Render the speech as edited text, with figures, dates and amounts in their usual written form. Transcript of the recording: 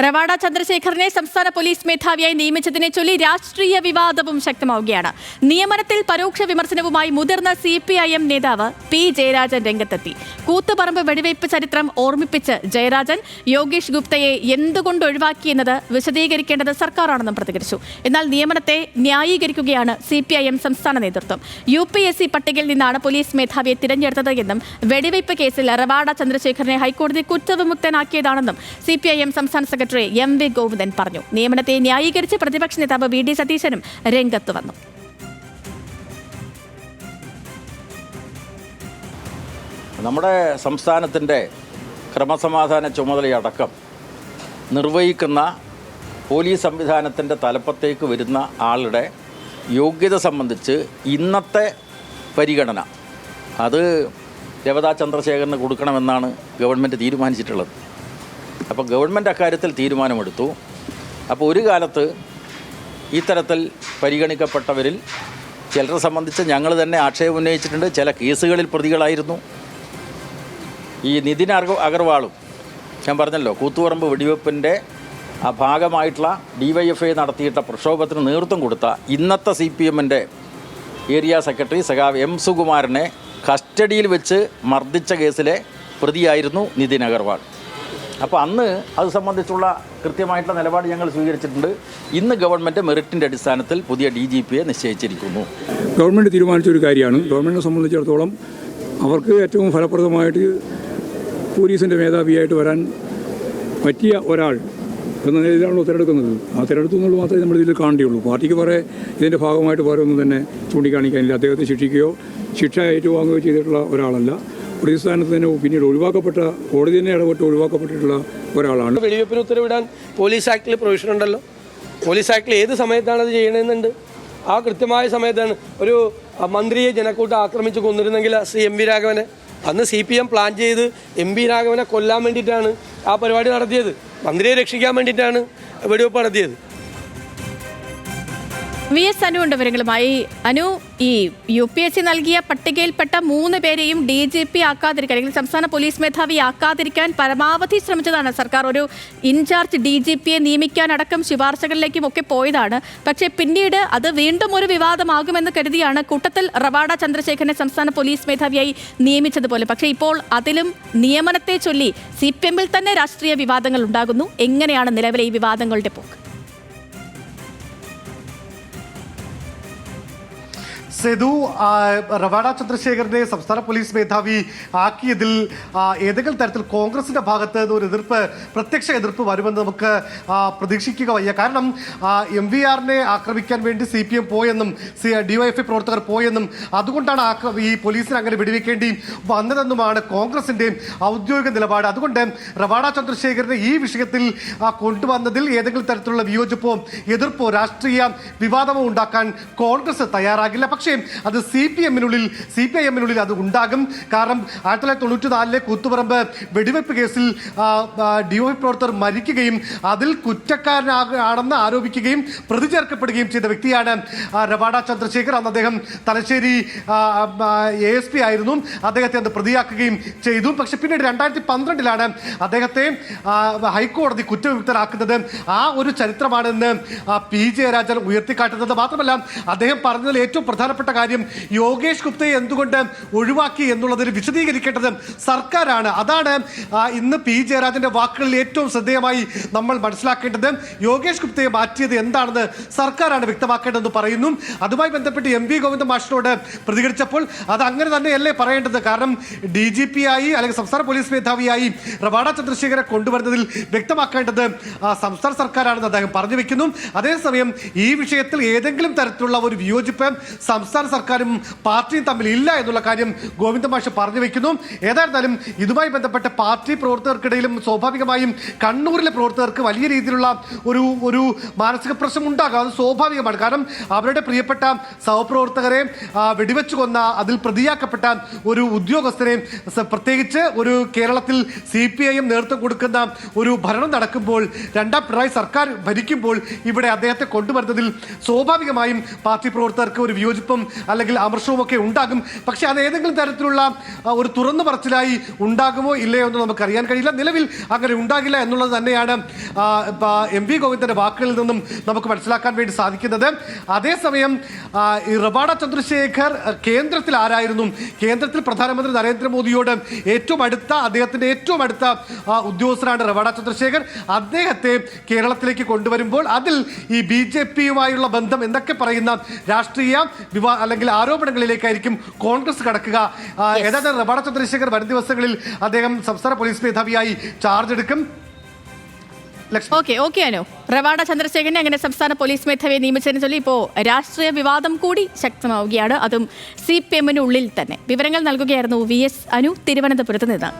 റവാഡ ചന്ദ്രശേഖരനെ സംസ്ഥാന പോലീസ് മേധാവിയായി നിയമിച്ചതിനെ ചൊല്ലി രാഷ്ട്രീയ വിവാദവും ശക്തമാവുകയാണ്. നിയമനത്തിൽ പരോക്ഷ വിമർശനവുമായി മുതിർന്ന CPIM നേതാവ് P. ജയരാജൻ രംഗത്തെത്തി. കൂത്തുപറമ്പ് വെടിവയ്പ് ചരിത്രം ഓർമ്മിപ്പിച്ച് ജയരാജൻ യോഗേഷ് ഗുപ്തയെ എന്തുകൊണ്ട് ഒഴിവാക്കിയെന്നത് വിശദീകരിക്കേണ്ടത് സർക്കാരാണെന്നും പ്രതികരിച്ചു. എന്നാൽ നിയമനത്തെ ന്യായീകരിക്കുകയാണ് CPIM സംസ്ഥാന നേതൃത്വം. UPSC പട്ടികയിൽ നിന്നാണ് പോലീസ് മേധാവിയെ തിരഞ്ഞെടുത്തത് എന്നും വെടിവയ്പ് കേസിൽ റവാഡ ചന്ദ്രശേഖരനെ ഹൈക്കോടതി കുറ്റവിമുക്തനാക്കിയതാണെന്നും CPIM സംസ്ഥാന സെക്രട്ടറി MV ഗോവിന്ദൻ പറഞ്ഞു. നിയമനത്തെ ന്യായീകരിച്ച് പ്രതിപക്ഷ നേതാവ് VD സതീശനും രംഗത്ത് വന്നു. നമ്മുടെ സംസ്ഥാനത്തിൻ്റെ ക്രമസമാധാന ചുമതലയടക്കം നിർവഹിക്കുന്ന പോലീസ് സംവിധാനത്തിൻ്റെ തലപ്പത്തേക്ക് വരുന്ന ആളുടെ യോഗ്യത സംബന്ധിച്ച് ഇന്നത്തെ പരിഗണന അത് രവദ ചന്ദ്രശേഖരന് കൊടുക്കണമെന്നാണ് ഗവൺമെൻറ് തീരുമാനിച്ചിട്ടുള്ളത്. അപ്പോൾ ഗവൺമെൻറ് അക്കാര്യത്തിൽ തീരുമാനമെടുത്തു. അപ്പോൾ ഒരു കാലത്ത് ഇത്തരത്തിൽ പരിഗണിക്കപ്പെട്ടവരിൽ ചിലരെ സംബന്ധിച്ച് ഞങ്ങൾ തന്നെ ആക്ഷേപം ഉന്നയിച്ചിട്ടുണ്ട്. ചില കേസുകളിൽ പ്രതികളായിരുന്നു. ഈ നിതിൻ അഗർവാളും ഞാൻ പറഞ്ഞല്ലോ കൂത്തുപറമ്പ് വെടിവെപ്പിൻ്റെ ആ ഭാഗമായിട്ടുള്ള DYFI നടത്തിയിട്ട പ്രക്ഷോഭത്തിന് നേതൃത്വം കൊടുത്ത ഇന്നത്തെ CPMൻ്റെ ഏരിയ സെക്രട്ടറി സഖാവ് M. സുകുമാരനെ കസ്റ്റഡിയിൽ വെച്ച് മർദ്ദിച്ച കേസിലെ പ്രതിയായിരുന്നു നിതിൻ അഗർവാൾ. അപ്പോൾ അന്ന് അത് സംബന്ധിച്ചുള്ള കൃത്യമായിട്ടുള്ള നിലപാട് ഞങ്ങൾ സ്വീകരിച്ചിട്ടുണ്ട്. ഇന്ന് ഗവൺമെൻറ് മെറിറ്റിൻ്റെ അടിസ്ഥാനത്തിൽ പുതിയ DGPയെ നിശ്ചയിച്ചിരിക്കുന്നു. ഗവൺമെൻറ് തീരുമാനിച്ച ഒരു കാര്യമാണ്. ഗവൺമെൻറ്റിനെ സംബന്ധിച്ചിടത്തോളം അവർക്ക് ഏറ്റവും ഫലപ്രദമായിട്ട് പോലീസിൻ്റെ മേധാവിയായിട്ട് വരാൻ പറ്റിയ ഒരാൾ എന്ന നിലയിലാണല്ലോ തിരഞ്ഞെടുക്കുന്നത്. ആ തിരഞ്ഞെടുത്തു എന്നുള്ളത് മാത്രമേ നമ്മൾ ഇതിൽ കാണേണ്ടിയുള്ളൂ. പാർട്ടിക്ക് വേറെ ഇതിൻ്റെ ഭാഗമായിട്ട് വേറെ ഒന്നും തന്നെ ചൂണ്ടിക്കാണിക്കാനില്ല. അദ്ദേഹത്തെ ശിക്ഷിക്കുകയോ ശിക്ഷ ഏറ്റുവാങ്ങുകയോ ചെയ്തിട്ടുള്ള ഒരാളല്ല. പ്രതിസ്ഥാനത്ത് തന്നെ പിന്നീട് ഒഴിവാക്കപ്പെട്ട കോടതി തന്നെ ഇടപെട്ട് ഒഴിവാക്കപ്പെട്ടിട്ടുള്ള ഒരാളാണ്. വെടിവെപ്പിന് ഉത്തരവിടാൻ പോലീസ് ആക്ടിൽ പ്രൊവിഷൻ ഉണ്ടല്ലോ. പോലീസ് ആക്ടിൽ ഏത് സമയത്താണ് അത് ചെയ്യണമെന്നുണ്ട്. ആ കൃത്യമായ സമയത്താണ് ഒരു മന്ത്രിയെ ജനക്കൂട്ടം ആക്രമിച്ച് കൊന്നിരുന്നെങ്കിൽ ശ്രീ MV രാഘവനെ അന്ന് CPM പ്ലാൻ ചെയ്ത് MV രാഘവനെ കൊല്ലാൻ വേണ്ടിയിട്ടാണ് ആ പരിപാടി നടത്തിയത്. മന്ത്രിയെ രക്ഷിക്കാൻ വേണ്ടിയിട്ടാണ് വെടിവെപ്പ് നടത്തിയത്. VS അനു ഉണ്ട് വിവരങ്ങളുമായി. അനു, ഈ UPSC നൽകിയ പട്ടികയിൽപ്പെട്ട 3 പേരെയും DGP ആക്കാതിരിക്കാൻ അല്ലെങ്കിൽ സംസ്ഥാന പോലീസ് മേധാവി ആക്കാതിരിക്കാൻ പരമാവധി ശ്രമിച്ചതാണ് സർക്കാർ. ഒരു ഇൻചാർജ് DGPയെ നിയമിക്കാനടക്കം ശുപാർശകളിലേക്കും ഒക്കെ പോയതാണ്. പക്ഷേ പിന്നീട് അത് വീണ്ടും ഒരു വിവാദമാകുമെന്ന് കരുതിയാണ് കൂട്ടത്തിൽ റവാഡ ചന്ദ്രശേഖരനെ സംസ്ഥാന പോലീസ് മേധാവിയായി നിയമിച്ചതുപോലെ. പക്ഷേ ഇപ്പോൾ അതിലും നിയമനത്തെ ചൊല്ലി CPMൽ തന്നെ രാഷ്ട്രീയ വിവാദങ്ങൾ ഉണ്ടാകുന്നു. എങ്ങനെയാണ് നിലവിലെ ഈ വിവാദങ്ങളുടെ പോക്ക്? സെതു, റവാഡ ചന്ദ്രശേഖരനെ സംസ്ഥാന പോലീസ് മേധാവി ആക്കിയതിൽ ഏതെങ്കിലും തരത്തിൽ കോൺഗ്രസിന്റെ ഭാഗത്ത് ഒരു എതിർപ്പ്, പ്രത്യക്ഷ എതിർപ്പ് വരുമെന്ന് നമുക്ക് പ്രതീക്ഷിക്കുക വയ്യ. കാരണം MVRനെ ആക്രമിക്കാൻ വേണ്ടി CPM പോയെന്നും DYFI പ്രവർത്തകർ പോയെന്നും അതുകൊണ്ടാണ് ഈ പോലീസിനെ അങ്ങനെ വെടിവെക്കേണ്ടി വന്നതെന്നുമാണ് കോൺഗ്രസിന്റെ ഔദ്യോഗിക നിലപാട്. അതുകൊണ്ട് റവാഡ ചന്ദ്രശേഖരനെ ഈ വിഷയത്തിൽ കൊണ്ടുവന്നതിൽ ഏതെങ്കിലും തരത്തിലുള്ള വിയോജിപ്പോ എതിർപ്പോ രാഷ്ട്രീയ വിവാദമോ ഉണ്ടാക്കാൻ കോൺഗ്രസ് തയ്യാറാകില്ല. പക്ഷേ അത് CPIMനുള്ളിൽ അത് ഉണ്ടാകും. കാരണം 1994 കൂത്തുപറമ്പ് വെടിവെപ്പ് കേസിൽ DYFI പ്രവർത്തകർ മരിക്കുകയും അതിൽ കുറ്റക്കാരനാണെന്ന് ആരോപിക്കുകയും പ്രതി ചേർക്കപ്പെടുകയും ചെയ്ത വ്യക്തിയാണ് റവാഡ ചന്ദ്രശേഖർ. അന്ന് അദ്ദേഹം തലശ്ശേരി ASP ആയിരുന്നു. അദ്ദേഹത്തെ അന്ന് പ്രതിയാക്കുകയും ചെയ്തു. പക്ഷെ പിന്നീട് 2012 അദ്ദേഹത്തെ ഹൈക്കോടതി കുറ്റവിമുക്തനാക്കുന്നത്. ആ ഒരു ചരിത്രമാണെന്ന് P. ജയരാജൻ ഉയർത്തിക്കാട്ടുന്നത്. മാത്രമല്ല അദ്ദേഹം പറഞ്ഞതിൽ ഏറ്റവും പ്രധാനപ്പെട്ട കാര്യം യോഗേഷ് ഗുപ്തയെ എന്തുകൊണ്ട് ഒഴിവാക്കി എന്നുള്ളതിന് വിശദീകരിക്കേണ്ടത് സർക്കാരാണ്. അതാണ് ഇന്ന് P. ജയരാജന്റെ വാക്കുകളിൽ ഏറ്റവും ശ്രദ്ധേയമായി നമ്മൾ മനസ്സിലാക്കേണ്ടത്. യോഗേഷ് ഗുപ്തയെ മാറ്റിയത് എന്താണെന്ന് സർക്കാരാണ് വ്യക്തമാക്കേണ്ടതെന്ന് പറയുന്നു. അതുമായി ബന്ധപ്പെട്ട് MV ഗോവിന്ദൻ മാഷിനോട് പ്രതികരിച്ചപ്പോൾ അത് അങ്ങനെ തന്നെയല്ലേ പറയേണ്ടത്. കാരണം DGP ആയി അല്ലെങ്കിൽ സംസ്ഥാന പോലീസ് മേധാവിയായി റവാഡ ചന്ദ്രശേഖരനെ കൊണ്ടുവരുന്നതിൽ വ്യക്തമാക്കേണ്ടത് സംസ്ഥാന സർക്കാരാണെന്ന് അദ്ദേഹം പറഞ്ഞു വെക്കുന്നു. അതേസമയം ഈ വിഷയത്തിൽ ഏതെങ്കിലും തരത്തിലുള്ള ഒരു വിയോജിപ്പ് സംസ്ഥാന സർക്കാരും പാർട്ടിയും തമ്മിൽ ഇല്ല എന്നുള്ള കാര്യം ഗോവിന്ദ മാഷ് പറഞ്ഞു വെക്കുന്നു. ഏതായിരുന്നാലും ഇതുമായി ബന്ധപ്പെട്ട പാർട്ടി പ്രവർത്തകർക്കിടയിലും സ്വാഭാവികമായും കണ്ണൂരിലെ പ്രവർത്തകർക്ക് വലിയ രീതിയിലുള്ള ഒരു മാനസിക പ്രശ്നം ഉണ്ടാകും. അത് സ്വാഭാവികമാണ്. കാരണം അവരുടെ പ്രിയപ്പെട്ട സഹപ്രവർത്തകരെ വെടിവെച്ചു കൊന്ന അതിൽ പ്രതിയാക്കപ്പെട്ട ഒരു ഉദ്യോഗസ്ഥനെ, പ്രത്യേകിച്ച് ഒരു കേരളത്തിൽ CPIM നേതൃത്വം കൊടുക്കുന്ന ഒരു ഭരണം നടക്കുമ്പോൾ, രണ്ടാം പിണറായി സർക്കാർ ഭരിക്കുമ്പോൾ ഇവിടെ അദ്ദേഹത്തെ കൊണ്ടുവരുന്നതിൽ സ്വാഭാവികമായും പാർട്ടി പ്രവർത്തകർക്ക് ഒരു വിയോജിപ്പും വിമർശനവും അല്ലെങ്കിൽ അമർഷവും ഒക്കെ ഉണ്ടാകും. പക്ഷേ അത് ഏതെങ്കിലും തരത്തിലുള്ള ഒരു തുറന്നു പറച്ചിലായി ഉണ്ടാകുമോ ഇല്ലയോ എന്ന് നമുക്കറിയാൻ കഴിയില്ല. നിലവിൽ അങ്ങനെ ഉണ്ടാകില്ല എന്നുള്ളത് തന്നെയാണ് എം വി ഗോവിന്ദന്റെ വാക്കുകളിൽ നിന്നും നമുക്ക് മനസ്സിലാക്കാൻ വേണ്ടി സാധിക്കുന്നത്. അതേസമയം ഈ റവാഡ ചന്ദ്രശേഖർ കേന്ദ്രത്തിൽ ആരായിരുന്നു? കേന്ദ്രത്തിൽ പ്രധാനമന്ത്രി നരേന്ദ്രമോദിയോട് അദ്ദേഹത്തിന്റെ ഏറ്റവും അടുത്ത ഉദ്യോഗസ്ഥനാണ് റവാഡ ചന്ദ്രശേഖർ. അദ്ദേഹത്തെ കേരളത്തിലേക്ക് കൊണ്ടുവരുമ്പോൾ അതിൽ ഈ BJP-യുമായുള്ള ബന്ധം എന്നൊക്കെ പറയുന്ന രാഷ്ട്രീയ അല്ലെങ്കിൽ ആരോപണങ്ങളിലേക്കായിരിക്കും കോൺഗ്രസ് കടക്കുക. ഏതായാലും റവാഡ ചന്ദ്രശേഖർ വരും ദിവസങ്ങളിൽ അദ്ദേഹം സംസ്ഥാന പോലീസ് മേധാവിയായി ചാർജ് എടുക്കും. ഓക്കെ അനു, റവാഡ ചന്ദ്രശേഖരനെ അങ്ങനെ സംസ്ഥാന പോലീസ് മേധാവിയെ നിയമിച്ചതിനെ ചൊല്ലി ഇപ്പോൾ രാഷ്ട്രീയ വിവാദം കൂടി ശക്തമാവുകയാണ്, അതും CPM-നുള്ളിൽ തന്നെ. വിവരങ്ങൾ നൽകുകയായിരുന്നു VS അനു തിരുവനന്തപുരത്ത് നിന്ന്.